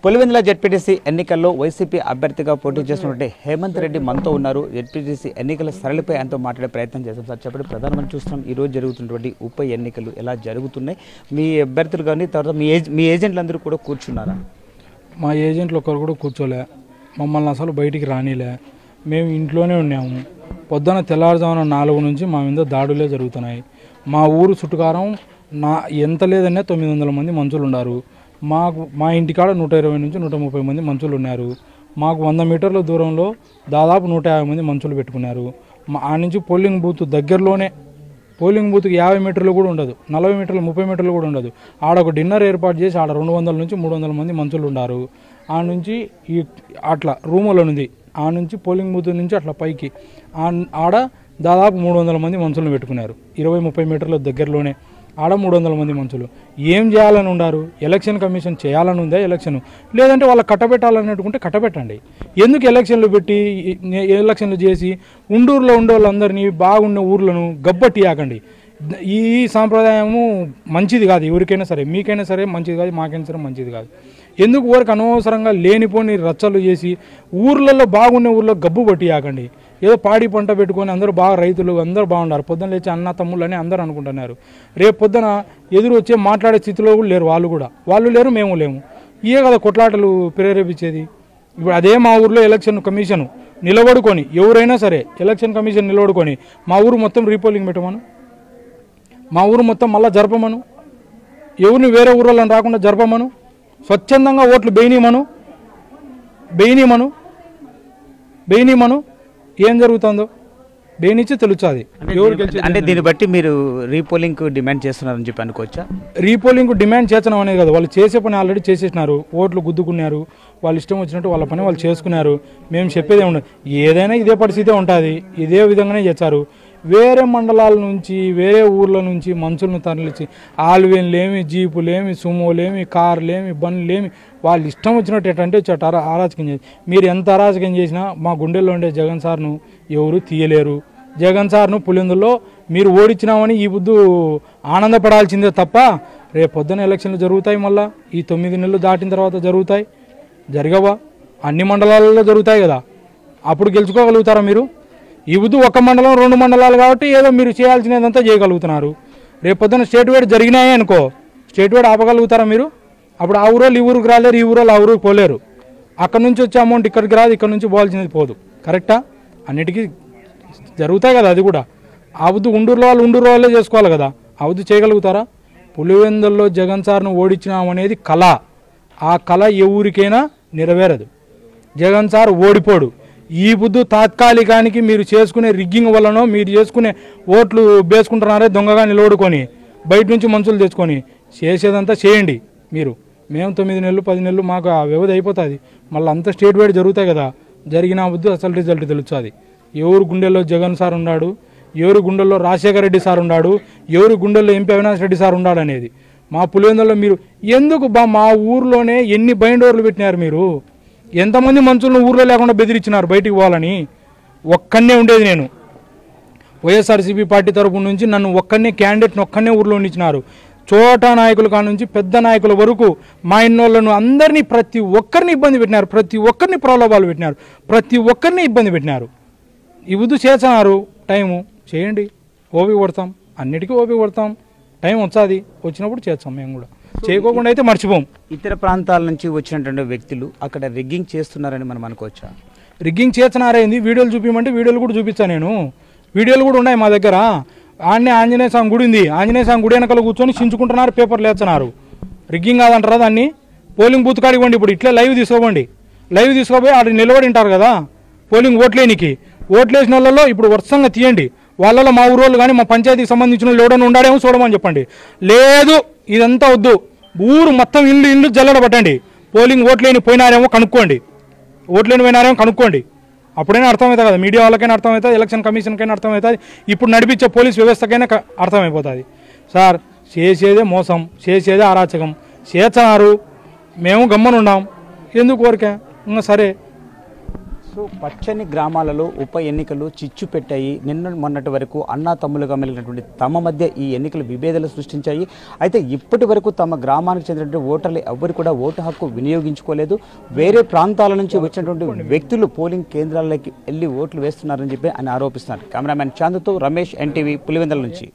Pulivendula ZPTC ఎన్నికల్లో YCP అభ్యర్థిగా పోటీ చేస్తున్నటువంటి హేమంత్ రెడ్డి మనతో ఉన్నారు. జెడ్పీటీసీ ఎన్నికల సరళిపై ఆయనతో మాట్లాడే ప్రయత్నం చేస్తాం. సార్ చెప్పండి, ప్రధానమంత్రి చూస్తున్నాం ఈరోజు జరుగుతున్నటువంటి ఉప ఎన్నికలు ఎలా జరుగుతున్నాయి? మీ అభ్యర్థులు కానీ తర్వాత మీ ఏజెంట్లు అందరూ కూడా కూర్చున్నారా? మా ఏజెంట్లు ఒకరు కూడా కూర్చోలే, మమ్మల్ని అసలు బయటికి రానిలే. మేము ఇంట్లోనే ఉన్నాము. పొద్దున తెల్లారుజామున 4 నుంచి మా మీద దాడులే జరుగుతున్నాయి. మా ఊరు చుట్టుకారం ఎంత లేదన్నా 900 మంది మనుషులు ఉన్నారు. మా ఇంటికాడ 120 నుంచి 130 మంది మనుషులు ఉన్నారు. మాకు 100 మీటర్ల దూరంలో దాదాపు 150 మంది మనుషులు పెట్టుకున్నారు. ఆ నుంచి పోలింగ్ బూత్ దగ్గరలోనే, పోలింగ్ బూత్కి 50 మీటర్లు కూడా ఉండదు, 40 మీటర్లు 30 మీటర్లు కూడా ఉండదు. ఆడ ఒక డిన్నర్ ఏర్పాటు చేసి ఆడ 200 నుంచి 300 మంది మనుషులు ఉన్నారు. ఆ నుంచి అట్లా రూములో ఉంది, ఆ నుంచి పోలింగ్ బూత్ నుంచి అట్లా పైకి ఆడ దాదాపు 300 మంది మనుషులను పెట్టుకున్నారు. 20-30 మీటర్ల దగ్గరలోనే ఆడ 300 మంది మనుషులు. ఏం చేయాలని ఉన్నారు? ఎలక్షన్ కమిషన్ చేయాలని ఉందా ఎలక్షన్? లేదంటే వాళ్ళకి కట్టబెట్టాలని అనుకుంటే కట్టబెట్టండి. ఎందుకు ఎలక్షన్లు పెట్టి ఎలక్షన్లు చేసి ఉండూరులో ఉండే వాళ్ళందరినీ బాగున్న ఊర్లను గబ్బట్టియాకండి. ఈ సాంప్రదాయము మంచిది కాదు. ఎవరికైనా సరే, మీకైనా సరే మంచిది కాదు, మాకైనా సరే మంచిది కాదు. ఎందుకు ఊరికి అనవసరంగా లేనిపోని రచ్చలు చేసి ఊర్లలో బాగున్న ఊర్లో గబ్బు పట్టియాకండి. ఏదో పాడి పంట పెట్టుకొని అందరూ బాగా రైతులు అందరూ బాగున్నారు, పొద్దున లేచి అన్న తమ్ముళ్ళు అని అందరూ అనుకుంటున్నారు. రేపు పొద్దున ఎదురు వచ్చే మాట్లాడే స్థితిలో కూడా లేరు. వాళ్ళు లేరు, మేము లేము. ఇవే కదా కొట్లాటలు ప్రేరేపించేది. ఇప్పుడు అదే మా ఊర్లో ఎలక్షన్ కమిషన్ నిలబడుకొని, ఎవరైనా సరే ఎలక్షన్ కమిషన్ నిలబడుకొని మా ఊరు మొత్తం రీపోలింగ్ పెట్టమను, మా ఊరు మొత్తం మళ్ళీ జరపమను, ఎవరిని వేరే ఊర్లను రాకుండా జరపమను, స్వచ్ఛందంగా ఓట్లు బెయినీమను. ఏం జరుగుతుందో బెయినిచ్చి తెలుస్తుంది. అంటే దీన్ని బట్టి మీరు రీపోలింగ్ డిమాండ్ చేస్తున్నారని చెప్పి అనుకోవచ్చా? రీపోలింగ్ డిమాండ్ చేస్తున్నాం అనేది కదా, వాళ్ళు చేసే పని ఆల్రెడీ చేసేసినారు. ఓట్లు గుద్దుకున్నారు, వాళ్ళు ఇష్టం వచ్చినట్టు వాళ్ళ పని వాళ్ళు చేసుకున్నారు. మేము చెప్పేదే ఉండదు, ఏదైనా ఇదే పరిస్థితే ఉంటుంది, ఇదే విధంగానే చేస్తారు. వేరే మండలాల నుంచి వేరే ఊర్ల నుంచి మనుషులను తరలించి ఆల్వేన్లేమి, జీపులేమి, సుమోలేమి, కార్లేమి, బండ్లేమి వాళ్ళు ఇష్టం వచ్చినట్టు ఏంటంటే అరాచకం చేసి, మీరు ఎంత అరాచకం చేసినా మా గుండెల్లో ఉండే జగన్ సార్ను ఎవరు తీయలేరు. జగన్ సార్ను పులివెందుల్లో మీరు ఓడించినామని ఈ బుద్ధు ఆనందపడాల్సిందే తప్ప రేపు పొద్దున ఎలక్షన్లు జరుగుతాయి. మళ్ళీ ఈ 9 నెలలు దాటిన తర్వాత జరగవా? అన్ని మండలాలలో జరుగుతాయి కదా, అప్పుడు గెలుచుకోగలుగుతారా మీరు? ఈ బుద్ధు ఒక మండలం 2 మండలాలు కాబట్టి ఏదో మీరు చేయాల్సినదంతా చేయగలుగుతున్నారు. రేపు పొద్దున స్టేట్ వైడ్ జరిగినాయి అనుకో, స్టేట్ వైడ్ ఆపగలుగుతారా మీరు? అప్పుడు ఆ ఊరోళ్ళు ఈ ఊరికి రాలేరు, ఈ ఊరోళ్ళు ఆ ఊరికి పోలేరు. అక్కడ నుంచి వచ్చే అమౌంట్ ఇక్కడికి రాదు, ఇక్కడ నుంచి పోవాల్సినది పోదు. కరెక్టా? అన్నిటికీ జరుగుతాయి కదా. అది కూడా ఆ బుద్ధి ఉండూరు వాళ్ళే చేసుకోవాలి కదా. ఆ బుద్ధి చేయగలుగుతారా? పులివెందుల్లో జగన్ సార్ను ఓడించినామనేది కళ. ఆ కళ ఏ ఊరికైనా నెరవేరదు. జగన్ సార్ ఓడిపోడు. ఈ బుద్ధు తాత్కాలికానికి మీరు చేసుకునే రిగ్గింగ్ వల్లనో, మీరు చేసుకునే ఓట్లు వేసుకుంటున్నారే దొంగగా నిలబడుకొని బయట నుంచి మనుషులు తెచ్చుకొని చేసేదంతా చేయండి మీరు. మేము 9 నెలలు 10 నెలలు మాకు ఆ వ్యవధి అయిపోతుంది. మళ్ళీ అంతా స్టేట్ వైడ్ జరుగుతాయి కదా. జరిగిన బుద్ధి అసలు రిజల్ట్ తెలుస్తుంది. ఎవరు గుండెల్లో జగన్ సార్ ఉన్నాడు, ఎవరు గుండెల్లో రాజశేఖర రెడ్డి సార్ ఉన్నాడు, ఎవరు గుండెల్లో ఎంపీ అవినాష్ రెడ్డి సార్ ఉన్నాడు అనేది. మా పులివెందుల్లో మీరు ఎందుకు మా ఊర్లోనే ఎన్ని బైండోర్లు పెట్టినారు మీరు? ఎంతమంది మనుషులను ఊర్లో లేకుండా బెదిరించినారు బయటికి పోవాలని? ఒక్కనే ఉండేది నేను. వైఎస్ఆర్సీపీ పార్టీ తరపు నుంచి నన్ను క్యాండిడేట్ని ఒక్కనే ఊర్లో ఉండిచ్చినారు. చోటా నాయకుల కాడ నుంచి పెద్ద నాయకుల వరకు మా ఇన్నోళ్ళను అందరినీ ప్రతి ఒక్కరిని ఇబ్బంది పెట్టినారు, ప్రతి ఒక్కరిని ప్రలోభాలు పెట్టినారు, ప్రతి ఒక్కరిని ఇబ్బంది పెట్టినారు. ఈ బుద్ధి చేస్తున్నారు. టైము చేయండి, ఓపిక పడతాం, అన్నిటికీ ఓపిక పడతాం. టైం వచ్చినప్పుడు చేస్తాం. మేము కూడా చేయకోకుండా అయితే మర్చిపోం. ఇతర ప్రాంతాల నుంచి వచ్చినటువంటి వ్యక్తులు అక్కడ రిగ్గింగ్ చేస్తున్నారని మనం అనుకోవచ్చా? రిగ్గింగ్ చేస్తున్నారేంది? వీడియోలు చూపించమంటే వీడియోలు కూడా చూపించాను నేను. వీడియోలు కూడా ఉన్నాయి మా దగ్గర. ఆడనే ఆంజనేయ స్వామి గుడి ఉంది, ఆంజనేయ స్వామి గుడి వెనకాల కూర్చొని చించుకుంటున్నారు, పేపర్లు వేస్తున్నారు. రిగ్గింగ్ కాదంటారా దాన్ని? పోలింగ్ బూత్ కాడివ్వండి, ఇప్పుడు ఇట్లే లైవ్ తీసుకోపోయి ఆడ నిలబడి ఉంటారు కదా పోలింగ్ ఓట్లేనికి. ఓట్లేసిన వాళ్ళలో ఇప్పుడు వర్షంగా తీయండి. వాళ్ళలో మా ఊరోళ్ళు కానీ మా పంచాయతీకి సంబంధించిన వాళ్ళు ఎవడైనా ఉండాడేమో చూడమని చెప్పండి. లేదు ఇదంతా వద్దు, ఊరు మొత్తం ఇల్లు జల్లడబట్టండి. పోలింగ్ ఓట్లేని పోయినారేమో కనుక్కోండి, అప్పుడైనా అర్థమవుతుంది కదా. మీడియా వాళ్ళకైనా అర్థమవుతుంది, ఎలక్షన్ కమిషన్కైనా అర్థమవుతుంది, ఇప్పుడు నడిపించే పోలీస్ వ్యవస్థకైనా అర్థమైపోతుంది. సార్ చేసేదే మోసం, చేసేదే అరాచకం చేస్తున్నారు. మేము గమ్మనున్నాం, ఎందుకు కోరిక? ఇంకా సరే. సో పచ్చని గ్రామాలలో ఉప ఎన్నికలు చిచ్చు పెట్టాయి. నిన్న మొన్నటి వరకు అన్నా తమ్ములుగా మెలిగినటువంటి తమ మధ్య ఈ ఎన్నికలు విభేదాలు సృష్టించాయి. అయితే ఇప్పటి వరకు తమ గ్రామానికి చెందినటువంటి ఓటర్లు ఎవరు కూడా ఓటు హక్కు వినియోగించుకోలేదు. వేరే ప్రాంతాల నుంచి వచ్చినటువంటి వ్యక్తులు పోలింగ్ కేంద్రాలకి వెళ్ళి ఓట్లు వేస్తున్నారని చెప్పి ఆయన ఆరోపిస్తున్నారు. కెమెరామెన్ చాందుతో రమేష్, ఎన్టీవీ, పులివెందుల నుంచి.